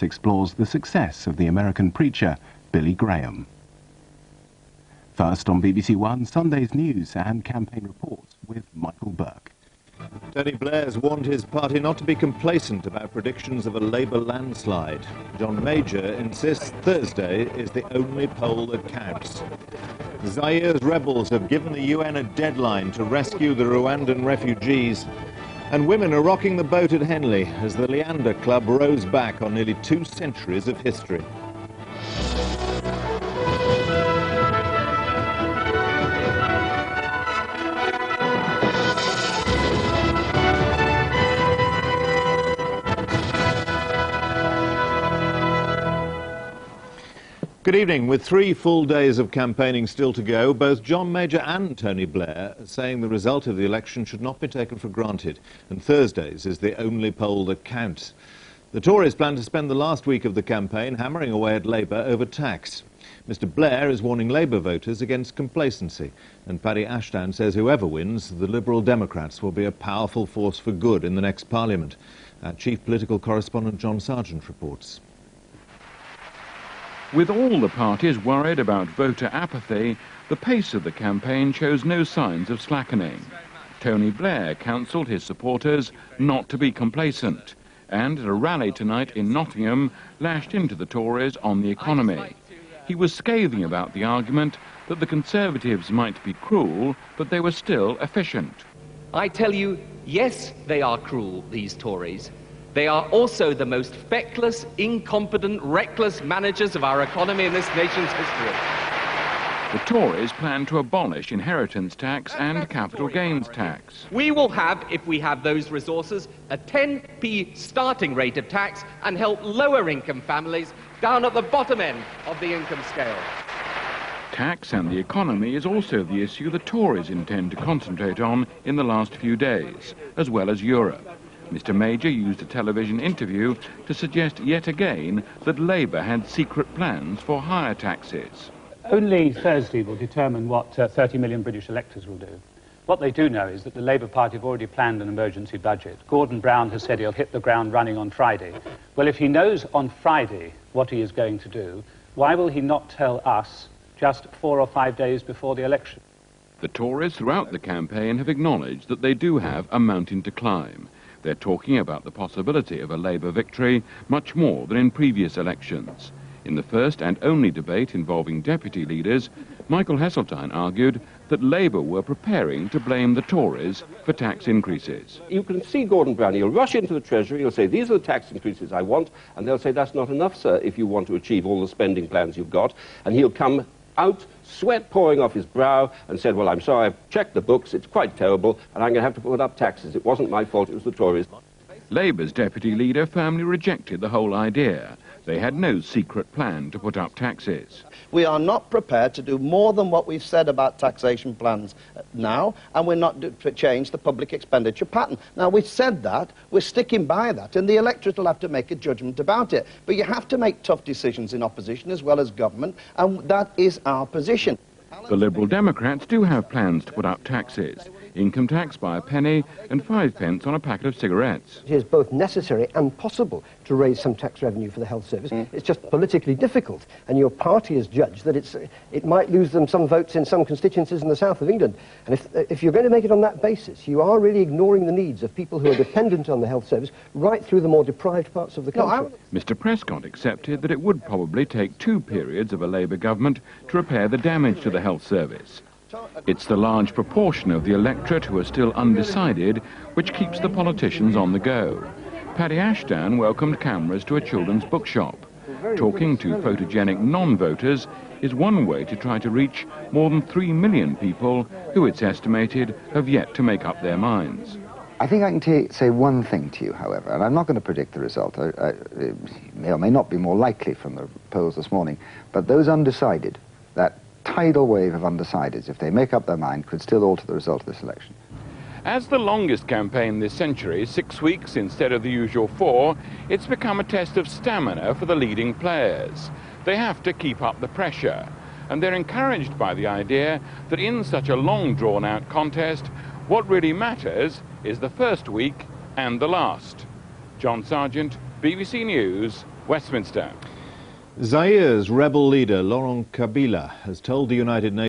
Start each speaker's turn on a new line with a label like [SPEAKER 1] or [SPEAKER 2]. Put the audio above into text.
[SPEAKER 1] Democrats explores the success of the American preacher Billy Graham. First on BBC One, Sunday's news and campaign reports with Michael Buerk.
[SPEAKER 2] Tony Blair's warned his party not to be complacent about predictions of a Labour landslide. John Major insists Thursday is the only poll that counts. Zaire's rebels have given the UN a deadline to rescue the Rwandan refugees. And women are rocking the boat at Henley as the Leander Club rows back on nearly 2 centuries of history. Good evening. With 3 full days of campaigning still to go, both John Major and Tony Blair are saying the result of the election should not be taken for granted, and Thursday's is the only poll that counts. The Tories plan to spend the last week of the campaign hammering away at Labour over tax. Mr Blair is warning Labour voters against complacency, and Paddy Ashdown says whoever wins, the Liberal Democrats will be a powerful force for good in the next Parliament. Our chief political correspondent John Sargent reports.
[SPEAKER 3] With all the parties worried about voter apathy, the pace of the campaign shows no signs of slackening. Tony Blair counselled his supporters not to be complacent, and at a rally tonight in Nottingham, lashed into the Tories on the economy. He was scathing about the argument that the Conservatives might be cruel, but they were still efficient.
[SPEAKER 4] I tell you, yes, they are cruel, these Tories. They are also the most feckless, incompetent, reckless managers of our economy in this nation's history.
[SPEAKER 3] The Tories plan to abolish inheritance tax and capital gains tax.
[SPEAKER 4] We will have, if we have those resources, a 10p starting rate of tax and help lower-income families down at the bottom end of the income scale.
[SPEAKER 3] Tax and the economy is also the issue the Tories intend to concentrate on in the last few days, as well as Europe. Mr Major used a television interview to suggest yet again that Labour had secret plans for higher taxes.
[SPEAKER 5] Only Thursday will determine what 30 million British electors will do. What they do know is that the Labour Party have already planned an emergency budget. Gordon Brown has said he'll hit the ground running on Friday. Well, if he knows on Friday what he is going to do, why will he not tell us just 4 or 5 days before the election?
[SPEAKER 3] The Tories throughout the campaign have acknowledged that they do have a mountain to climb. They're talking about the possibility of a Labour victory much more than in previous elections. In the first and only debate involving deputy leaders, Michael Heseltine argued that Labour were preparing to blame the Tories for tax increases.
[SPEAKER 6] You can see Gordon Brown, he'll rush into the Treasury, he'll say, these are the tax increases I want, and they'll say, that's not enough, sir, if you want to achieve all the spending plans you've got, and he'll come out, sweat pouring off his brow, and said, well, I'm sorry, I've checked the books, it's quite terrible, and I'm going to have to put up taxes. It wasn't my fault, it was the Tories.
[SPEAKER 3] Labour's deputy leader firmly rejected the whole idea. They had no secret plan to put up taxes.
[SPEAKER 7] We are not prepared to do more than what we've said about taxation plans now, and we're not to change the public expenditure pattern. Now, we've said that, we're sticking by that, and the electorate will have to make a judgment about it. But you have to make tough decisions in opposition as well as government, and that is our position.
[SPEAKER 3] The Liberal Democrats do have plans to put up taxes. Income tax by a penny and 5 pence on a packet of cigarettes.
[SPEAKER 8] It is both necessary and possible to raise some tax revenue for the health service. It's just politically difficult, and your party has judged that it might lose them some votes in some constituencies in the south of England. And if you're going to make it on that basis, you are really ignoring the needs of people who are dependent on the health service right through the more deprived parts of the country.
[SPEAKER 3] Mr Prescott accepted that it would probably take 2 periods of a Labour government to repair the damage to the health service. It's the large proportion of the electorate who are still undecided which keeps the politicians on the go. Paddy Ashdown welcomed cameras to a children's bookshop. Talking to photogenic non-voters is one way to try to reach more than 3 million people who, it's estimated, have yet to make up their minds.
[SPEAKER 9] I think I can say one thing to you, however, and I'm not going to predict the result. It may or may not be more likely from the polls this morning, but those undecided, that tidal wave of undecideds, if they make up their mind, could still alter the result of this election.
[SPEAKER 3] As the longest campaign this century, 6 weeks instead of the usual 4, it's become a test of stamina for the leading players. They have to keep up the pressure, and they're encouraged by the idea that in such a long drawn-out contest, what really matters is the first week and the last. John Sargent, BBC News, Westminster.
[SPEAKER 2] Zaire's rebel leader, Laurent Kabila, has told the United Nations